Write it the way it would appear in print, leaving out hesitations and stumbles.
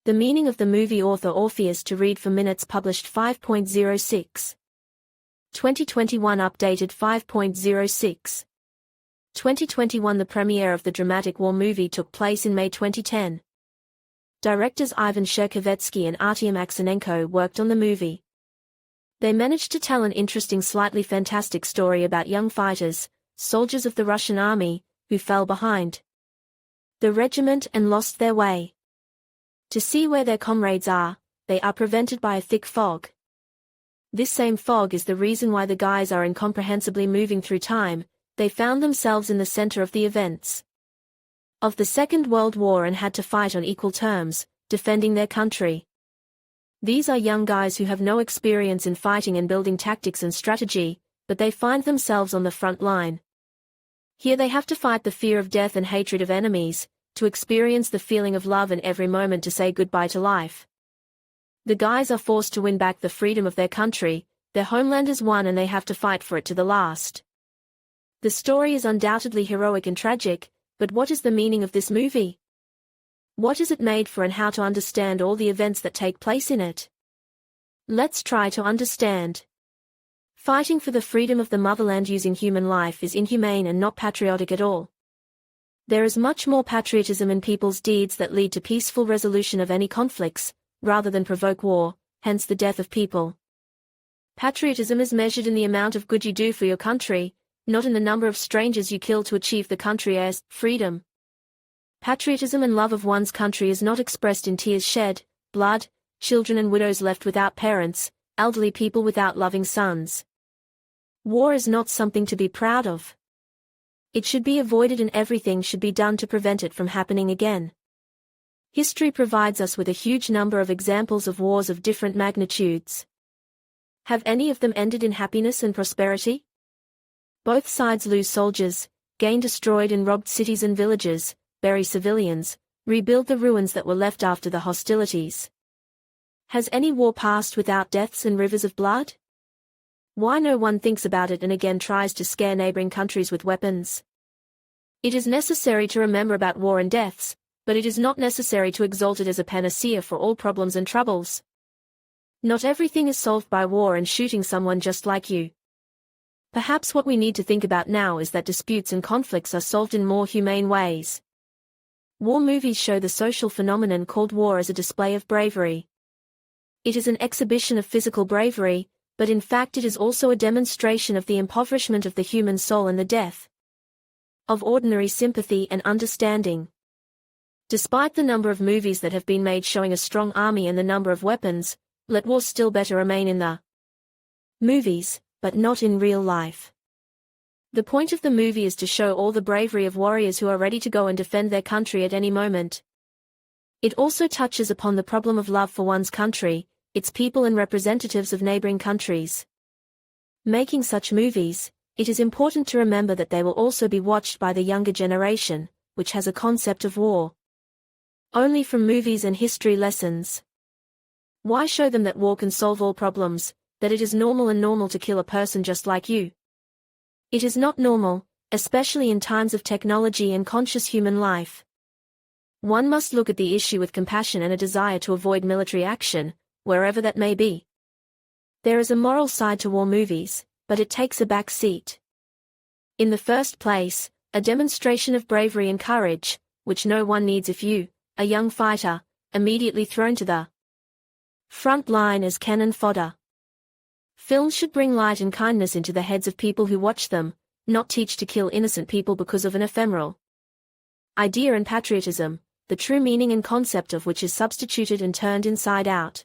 The meaning of the movie author Orpheus to read for minutes published 5.06. 2021 updated 5.06. 2021 The premiere of the dramatic war movie took place in May 2010. Directors Ivan Shurkhovetsky and Artyom Aksenenko worked on the movie. They managed to tell an interesting, slightly fantastic story about young fighters, soldiers of the Russian army, who fell behind the regiment and lost their way. To see where their comrades are, they are prevented by a thick fog. This same fog is the reason why the guys are incomprehensibly moving through time. They found themselves in the center of the events of the Second World War and had to fight on equal terms, defending their country. These are young guys who have no experience in fighting and building tactics and strategy, but they find themselves on the front line. Here they have to fight the fear of death and hatred of enemies, to experience the feeling of love and every moment to say goodbye to life. The guys are forced to win back the freedom of their country. Their homeland is won and they have to fight for it to the last. The story is undoubtedly heroic and tragic, but what is the meaning of this movie? What is it made for and how to understand all the events that take place in it? Let's try to understand. Fighting for the freedom of the motherland using human life is inhumane and not patriotic at all. There is much more patriotism in people's deeds that lead to peaceful resolution of any conflicts, rather than provoke war, hence the death of people. Patriotism is measured in the amount of good you do for your country, not in the number of strangers you kill to achieve the country's freedom. Patriotism and love of one's country is not expressed in tears shed, blood, children and widows left without parents, elderly people without loving sons. War is not something to be proud of. It should be avoided and everything should be done to prevent it from happening again. History provides us with a huge number of examples of wars of different magnitudes. Have any of them ended in happiness and prosperity? Both sides lose soldiers, gain destroyed and robbed cities and villages, bury civilians, rebuild the ruins that were left after the hostilities. Has any war passed without deaths and rivers of blood? Why no one thinks about it and again tries to scare neighboring countries with weapons? It is necessary to remember about war and deaths, but it is not necessary to exalt it as a panacea for all problems and troubles. Not everything is solved by war and shooting someone just like you. Perhaps what we need to think about now is that disputes and conflicts are solved in more humane ways. War movies show the social phenomenon called war as a display of bravery. It is an exhibition of physical bravery, but in fact it is also a demonstration of the impoverishment of the human soul and the death of ordinary sympathy and understanding. Despite the number of movies that have been made showing a strong army and the number of weapons, let war still better remain in the movies, but not in real life. The point of the movie is to show all the bravery of warriors who are ready to go and defend their country at any moment. It also touches upon the problem of love for one's country, its people and representatives of neighboring countries. Making such movies, it is important to remember that they will also be watched by the younger generation, which has a concept of war only from movies and history lessons. Why show them that war can solve all problems, that it is normal to kill a person just like you? It is not normal, especially in times of technology and conscious human life. One must look at the issue with compassion and a desire to avoid military action, wherever that may be. There is a moral side to war movies, but it takes a back seat. In the first place, a demonstration of bravery and courage, which no one needs if you, a young fighter, immediately thrown to the front line as cannon fodder. Films should bring light and kindness into the heads of people who watch them, not teach to kill innocent people because of an ephemeral idea and patriotism, the true meaning and concept of which is substituted and turned inside out.